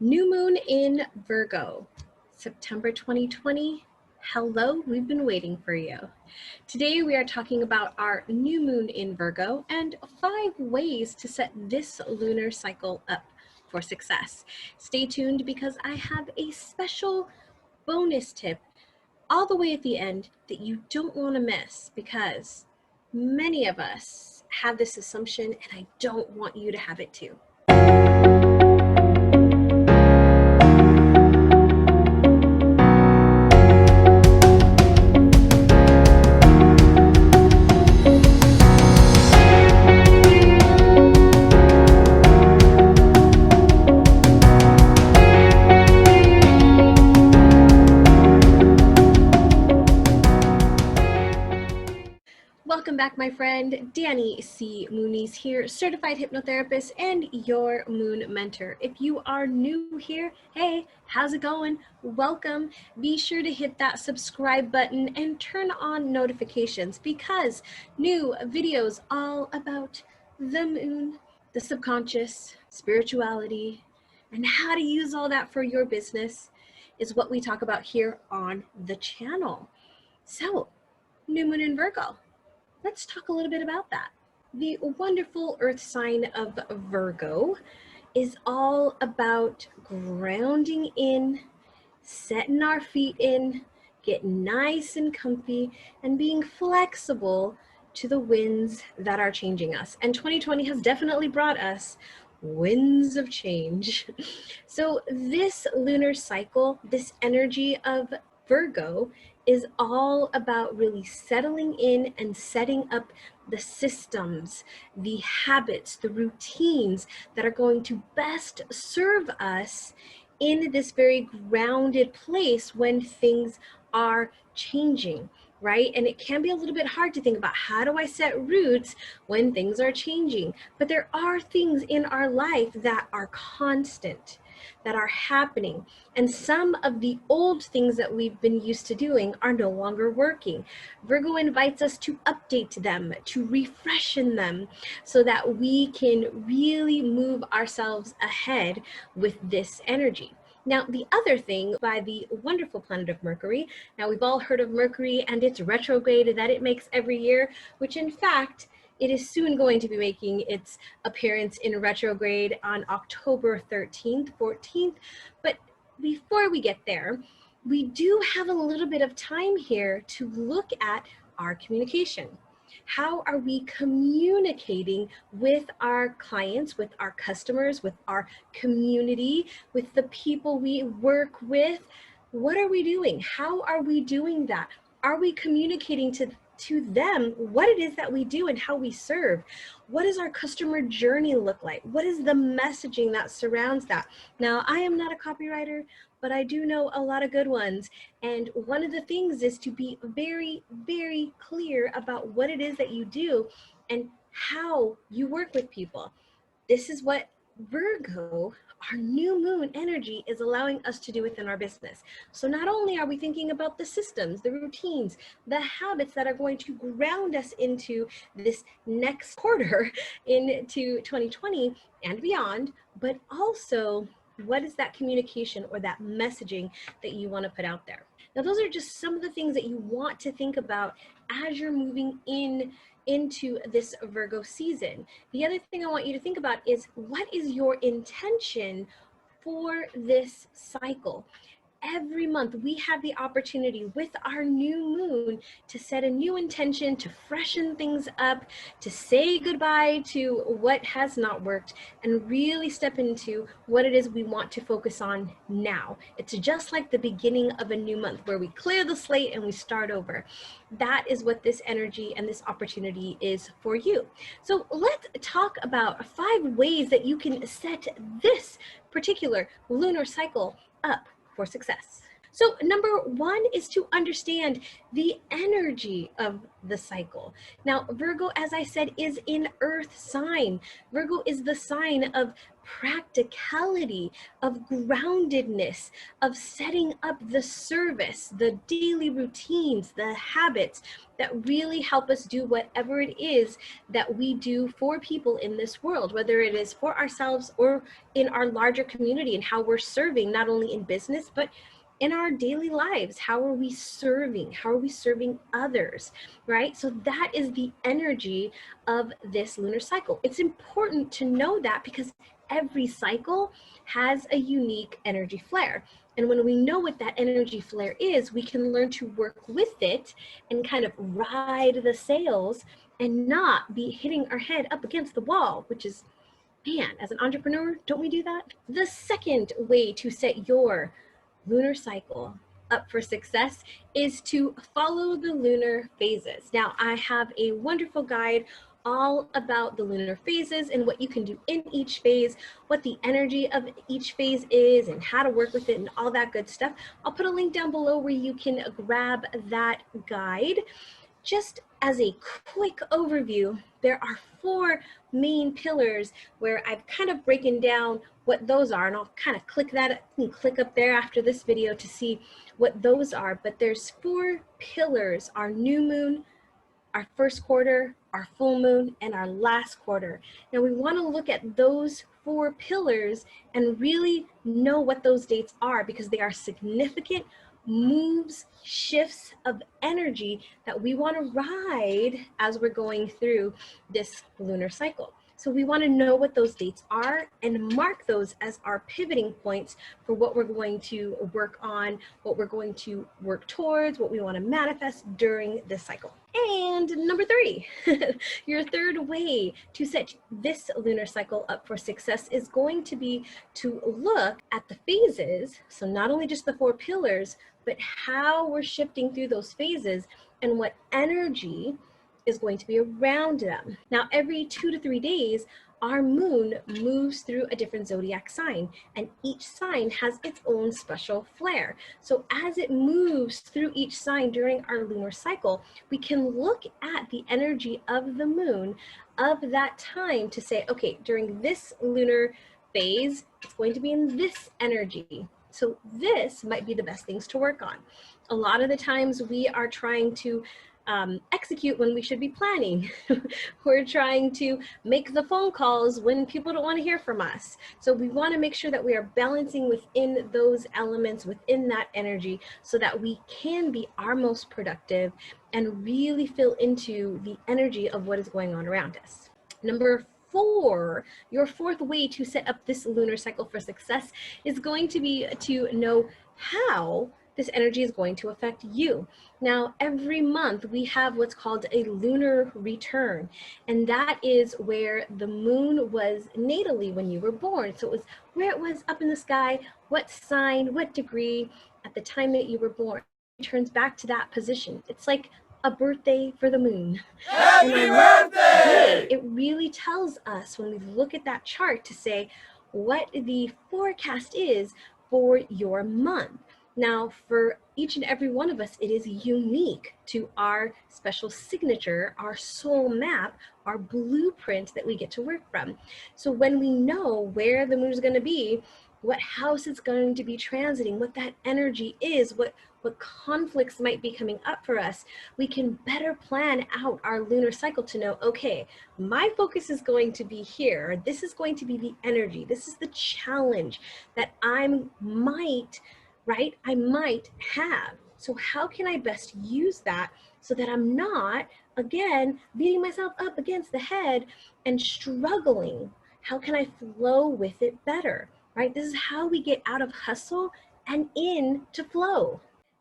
New moon in Virgo, September 2020. Hello, we've been waiting for you. Today we are talking about our new moon in Virgo and 5 ways to set this lunar cycle up for success. Stay tuned because I have a special bonus tip all the way at the end that you don't want to miss, because many of us have this assumption and I don't want you to have it too. Welcome back, my friend. Danie C. Muniz here, certified hypnotherapist and your moon mentor. If you are new here, hey, how's it going? Welcome. Be sure to hit that subscribe button and turn on notifications, because new videos all about the moon, the subconscious, spirituality, and how to use all that for your business is what we talk about here on the channel. So, new moon in Virgo. Let's talk a little bit about that. The wonderful earth sign of Virgo is all about grounding in, setting our feet in, getting nice and comfy, and being flexible to the winds that are changing us. And 2020 has definitely brought us winds of change. So this lunar cycle, this energy of Virgo, is all about really settling in and setting up the systems, the habits, the routines that are going to best serve us in this very grounded place when things are changing, right? And it can be a little bit hard to think about, how do I set roots when things are changing? But there are things in our life that are constant, that are happening. And some of the old things that we've been used to doing are no longer working. Virgo invites us to update them, to refreshen them, so that we can really move ourselves ahead with this energy. Now, the other thing, by the wonderful planet of Mercury, now we've all heard of Mercury and its retrograde that it makes every year, which in fact, it is soon going to be making its appearance in retrograde on October 13th, 14th. But before we get there, we do have a little bit of time here to look at our communication. How are we communicating with our clients, with our customers, with our community, with the people we work with? What are we doing? How are we doing that? Are we communicating to them what it is that we do and how we serve? What does our customer journey look like? What is the messaging that surrounds that? Now, I am not a copywriter, but I do know a lot of good ones. And one of the things is to be very, very clear about what it is that you do and how you work with people. This is what Virgo, our new moon energy, is allowing us to do within our business. So not only are we thinking about the systems, the routines, the habits that are going to ground us into this next quarter into 2020 and beyond, but also what is that communication or that messaging that you want to put out there. Now, those are just some of the things that you want to think about as you're moving into this Virgo season. The other thing I want you to think about is, what is your intention for this cycle? Every month we have the opportunity with our new moon to set a new intention, to freshen things up, to say goodbye to what has not worked, and really step into what it is we want to focus on now. It's just like the beginning of a new month where we clear the slate and we start over. That is what this energy and this opportunity is for you. So let's talk about 5 ways that you can set this particular lunar cycle up for success. So number one is to understand the energy of the cycle. Now, Virgo, as I said, is an earth sign. Virgo is the sign of practicality, of groundedness, of setting up the service, the daily routines, the habits that really help us do whatever it is that we do for people in this world, whether it is for ourselves or in our larger community, and how we're serving not only in business, but in our daily lives. How are we serving? How are we serving others, right? So that is the energy of this lunar cycle. It's important to know that because every cycle has a unique energy flare. And when we know what that energy flare is, we can learn to work with it and kind of ride the sails and not be hitting our head up against the wall, which is, man, as an entrepreneur, don't we do that? The second way to set your lunar cycle up for success is to follow the lunar phases. Now, I have a wonderful guide all about the lunar phases and what you can do in each phase, what the energy of each phase is, and how to work with it, and all that good stuff. I'll put a link down below where you can grab that guide. Just as a quick overview, there are 4 main pillars where I've kind of broken down what those are, and I'll kind of click that and click up there after this video to see what those are. But there's 4 pillars: our new moon, our first quarter, our full moon, and our last quarter. Now we want to look at those 4 pillars and really know what those dates are, because they are significant moves, shifts of energy that we want to ride as we're going through this lunar cycle. So we want to know what those dates are and mark those as our pivoting points for what we're going to work on, what we're going to work towards, what we want to manifest during this cycle. And number 3, your third way to set this lunar cycle up for success is going to be to look at the phases. So not only just the 4 pillars, but how we're shifting through those phases and what energy is going to be around them. Now, every 2 to 3 days, our moon moves through a different zodiac sign, and each sign has its own special flair. So as it moves through each sign during our lunar cycle, we can look at the energy of the moon of that time to say, okay, during this lunar phase, it's going to be in this energy. So this might be the best things to work on. A lot of the times we are trying to execute when we should be planning. We're trying to make the phone calls when people don't want to hear from us. So we want to make sure that we are balancing within those elements, within that energy, so that we can be our most productive and really feel into the energy of what is going on around us. Number 4, your 4th way to set up this lunar cycle for success is going to be to know how this energy is going to affect you. Now, every month we have what's called a lunar return, and that is where the moon was natally when you were born. So it was where it was up in the sky, what sign, what degree at the time that you were born. It returns back to that position. It's like a birthday for the moon. Happy birthday! It really tells us when we look at that chart to say what the forecast is for your month. Now, for each and every one of us, it is unique to our special signature, our soul map, our blueprint that we get to work from. So when we know where the moon is going to be, what house it's going to be transiting, what that energy is, what conflicts might be coming up for us, we can better plan out our lunar cycle to know, okay, my focus is going to be here. This is going to be the energy. This is the challenge that I might have. So how can I best use that so that I'm not, again, beating myself up against the head and struggling? How can I flow with it better, right? This is how we get out of hustle and into flow.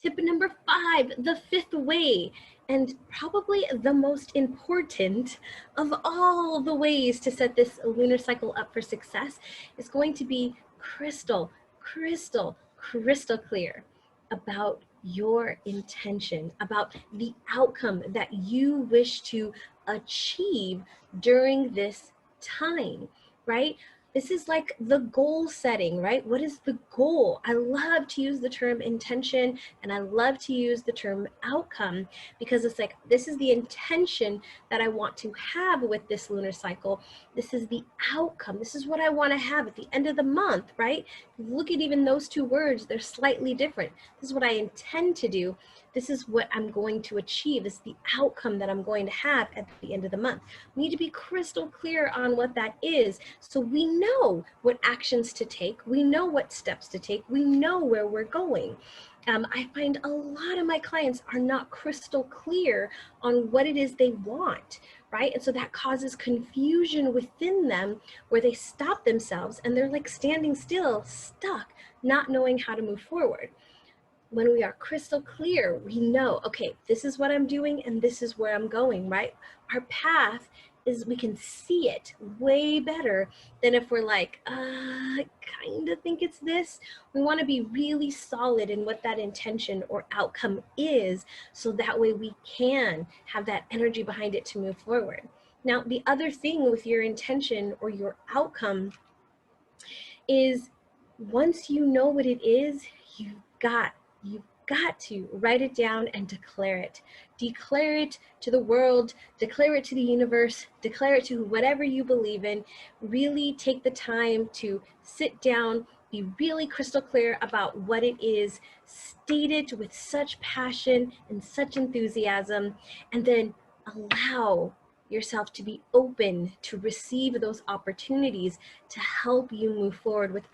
Tip number 5, the 5th way, and probably the most important of all the ways to set this lunar cycle up for success, is going to be crystal clear about your intention, about the outcome that you wish to achieve during this time, right? This is like the goal setting, right? What is the goal? I love to use the term intention, and I love to use the term outcome, because it's like, this is the intention that I want to have with this lunar cycle. This is the outcome. This is what I want to have at the end of the month, right? Look at even those two words, they're slightly different. This is what I intend to do. This is what I'm going to achieve. This is the outcome that I'm going to have at the end of the month. We need to be crystal clear on what that is, so we know what actions to take. We know what steps to take. We know where we're going. I find a lot of my clients are not crystal clear on what it is they want, right? And so that causes confusion within them, where they stop themselves and they're like standing still, stuck, not knowing how to move forward. When we are crystal clear, we know, okay, this is what I'm doing and this is where I'm going, right? Our path is, we can see it way better than if we're like, I kind of think it's this. We want to be really solid in what that intention or outcome is, so that way we can have that energy behind it to move forward. Now, the other thing with your intention or your outcome is, once you know what it is, you've got to write it down and declare it. Declare it to the world, declare it to the universe, declare it to whatever you believe in. Really take the time to sit down, be really crystal clear about what it is, state it with such passion and such enthusiasm, and then allow yourself to be open to receive those opportunities to help you move forward with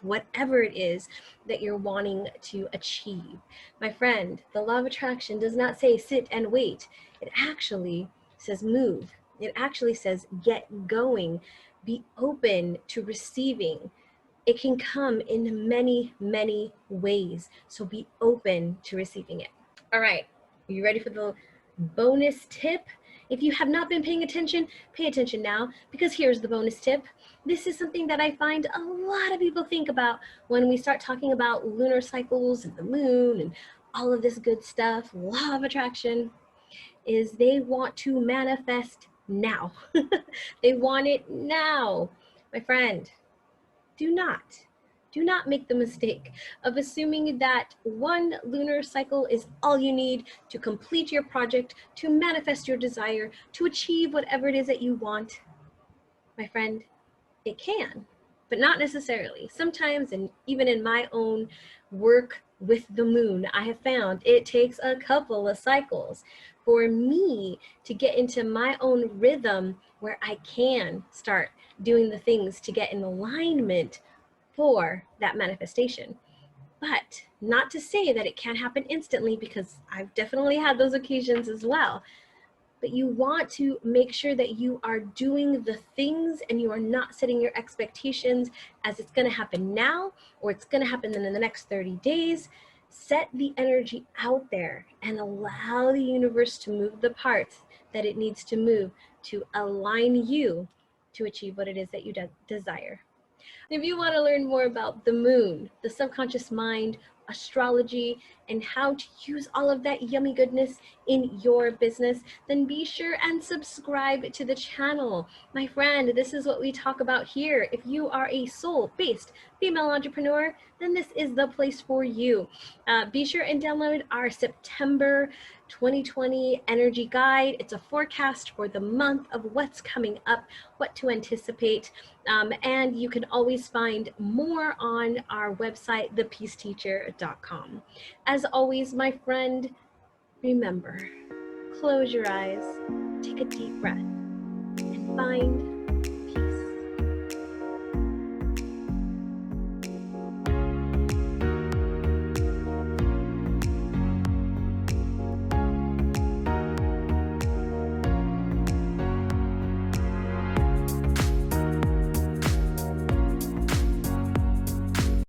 whatever it is that you're wanting to achieve. My friend, the law of attraction does not say sit and wait. It actually says move. It actually says get going. Be open to receiving. It can come in many, many ways. So be open to receiving it. All right, are you ready for the bonus tip? If you have not been paying attention, pay attention now, because here's the bonus tip. This is something that I find a lot of people think about when we start talking about lunar cycles and the moon and all of this good stuff. Law of attraction is they want to manifest now. They want it now. My friend, do not make the mistake of assuming that one lunar cycle is all you need to complete your project, to manifest your desire, to achieve whatever it is that you want. My friend, it can, but not necessarily. Sometimes, and even in my own work with the moon, I have found it takes a couple of cycles for me to get into my own rhythm, where I can start doing the things to get in alignment for that manifestation. But not to say that it can't happen instantly, because I've definitely had those occasions as well. But you want to make sure that you are doing the things and you are not setting your expectations as it's going to happen now or it's going to happen in the next 30 days. Set the energy out there and allow the universe to move the parts that it needs to move to align you to achieve what it is that you desire. If you want to learn more about the moon, the subconscious mind, astrology, and how to use all of that yummy goodness in your business, then be sure and subscribe to the channel. My friend, this is what we talk about here. If you are a soul-based female entrepreneur, then this is the place for you. Be sure and download our September 2020 energy guide. It's a forecast for the month of what's coming up, what to anticipate, and you can always find more on our website, thepeaceteacher.com. As always, my friend, remember, close your eyes, take a deep breath, and find